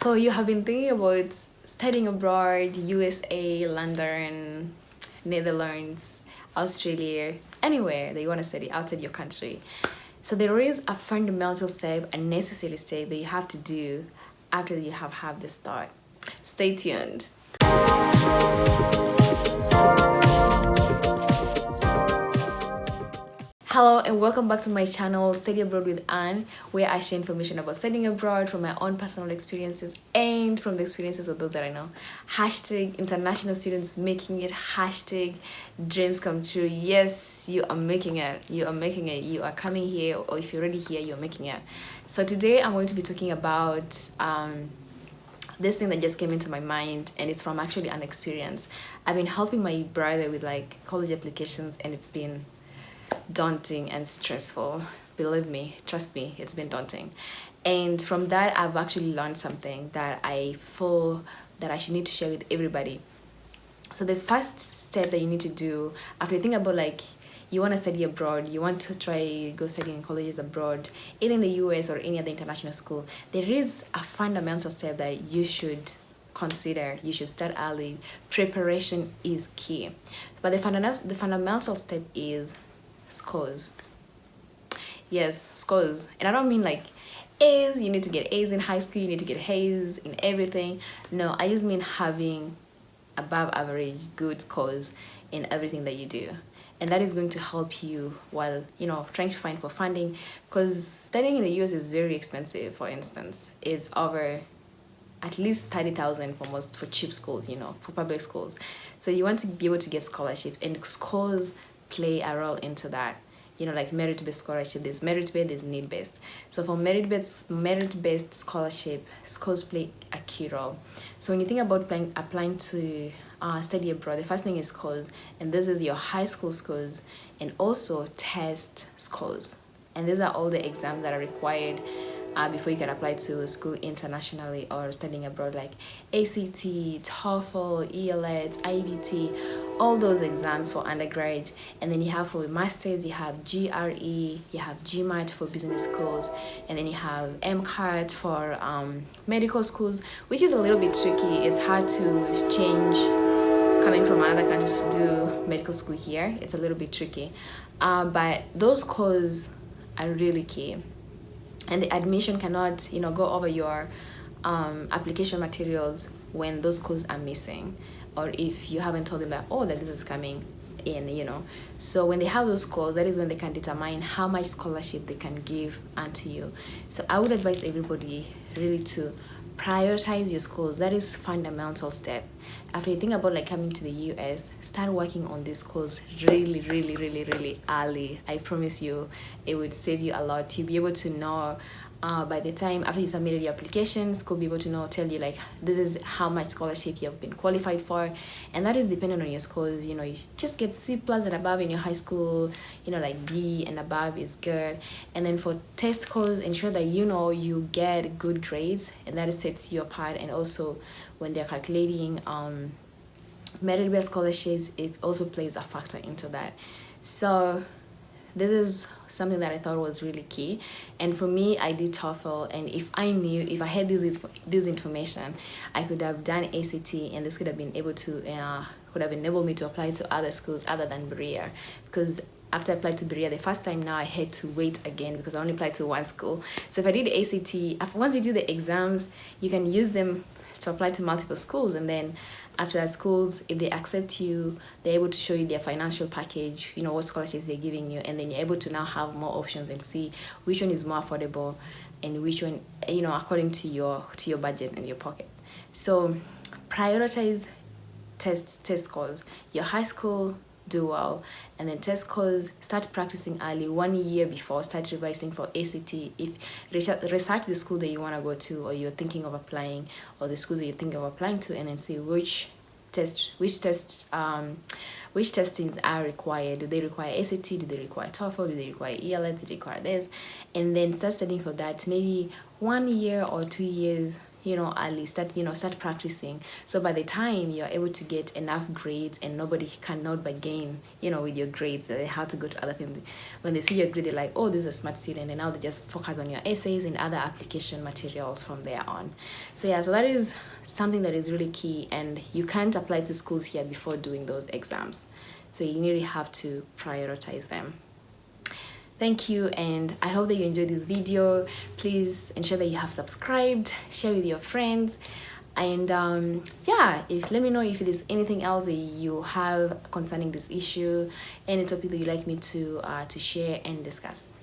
So you have been thinking about studying abroad, USA, London, Netherlands, Australia, anywhere that you want to study outside your country. So there is a fundamental step, a necessary step that you have to do after you have had this thought. Stay tuned. Hello and welcome back to my channel Study Abroad with Anne, where I share information about studying abroad from my own personal experiences and from the experiences of those that I know. Hashtag international students making it, hashtag dreams come true. Yes, you are making it. You are making it. You are coming here, or if you're already here, you're making it. So today I'm going to be talking about this thing that just came into my mind, and it's from actually an experience. I've been helping my brother with like college applications, and it's been daunting and stressful. Believe me, trust me, it's been daunting. And from that, I've actually learned something that I feel that I should need to share with everybody. So the first step that you need to do after you think about like you want to study abroad, you want to try go study in colleges abroad, either in the US or any other international school, there is a fundamental step that you should consider. You should start early. Preparation is key. But the fundamental step is scores. Yes, scores. And I don't mean like A's, you need to get A's in high school, you need to get A's in everything. No, I just mean having above average good scores in everything that you do. And that is going to help you while, trying to find for funding, because studying in the US is very expensive. For instance, it's over at least 30,000 for cheap schools, for public schools. So you want to be able to get scholarships, and scores play a role into that. Like merit-based scholarship, there's merit-based, there's need-based. So for merit-based scholarship, scores play a key role. So when you think about applying to study abroad, the first thing is scores, and this is your high school scores and also test scores. And these are all the exams that are required before you can apply to school internationally or studying abroad, like ACT, TOEFL, ELT, IBT, all those exams for undergrad. And then you have for masters, you have GRE, you have GMAT for business schools, and then you have MCAT for medical schools, which is a little bit tricky. It's hard to change coming from another country to do medical school here. It's a little bit tricky, but those scores are really key. And the admission cannot, go over your application materials when those codes are missing, or if you haven't told them that, that this is coming in, So when they have those codes, that is when they can determine how much scholarship they can give unto you. So I would advise everybody really to prioritize your schools. That is fundamental step. After you think about like coming to the US, start working on these schools really, really, really, really early. I promise you, it would save you a lot. You'll be able to know by the time after you submitted your applications, could be able to tell you like this is how much scholarship you have been qualified for, and that is dependent on your scores. You just get C plus and above in your high school. Like B and above is good. And then for test scores, ensure that you get good grades, and that sets you apart. And also when they're calculating merit-based scholarships, it also plays a factor into that. So this is something that I thought was really key. And for me, I did TOEFL, and if I had this information, I could have done ACT, and this could have been able to could have enabled me to apply to other schools other than Berea, because after I applied to Berea the first time, now I had to wait again because I only applied to one school. So if I did the ACT, once you do the exams, you can use them to apply to multiple schools, and then after that schools, if they accept you, they're able to show you their financial package, what scholarships they're giving you, and then you're able to now have more options and see which one is more affordable and which one, according to your budget and your pocket. So prioritize test scores. Your high school, do well, and then test scores, start practicing early, 1 year before, start revising for ACT. If research the school that you want to go to, or you're thinking of applying, or the schools that you're thinking of applying to, and then see which testings are required. Do they require ACT? Do they require TOEFL? Do they require ELT? Do they require this? And then start studying for that. Maybe 1 year or 2 years, early, start practicing, so by the time you're able to get enough grades and nobody cannot bargain with your grades, how to go to other things. When they see your grade, they're like, oh, this is a smart student, and now they just focus on your essays and other application materials from there on. So yeah, so that is something that is really key, and you can't apply to schools here before doing those exams, so you really have to prioritize them. Thank you, and I hope that you enjoyed this video. Please ensure that you have subscribed, share with your friends, and yeah, let me know if there's anything else that you have concerning this issue, any topic that you'd like me to share and discuss.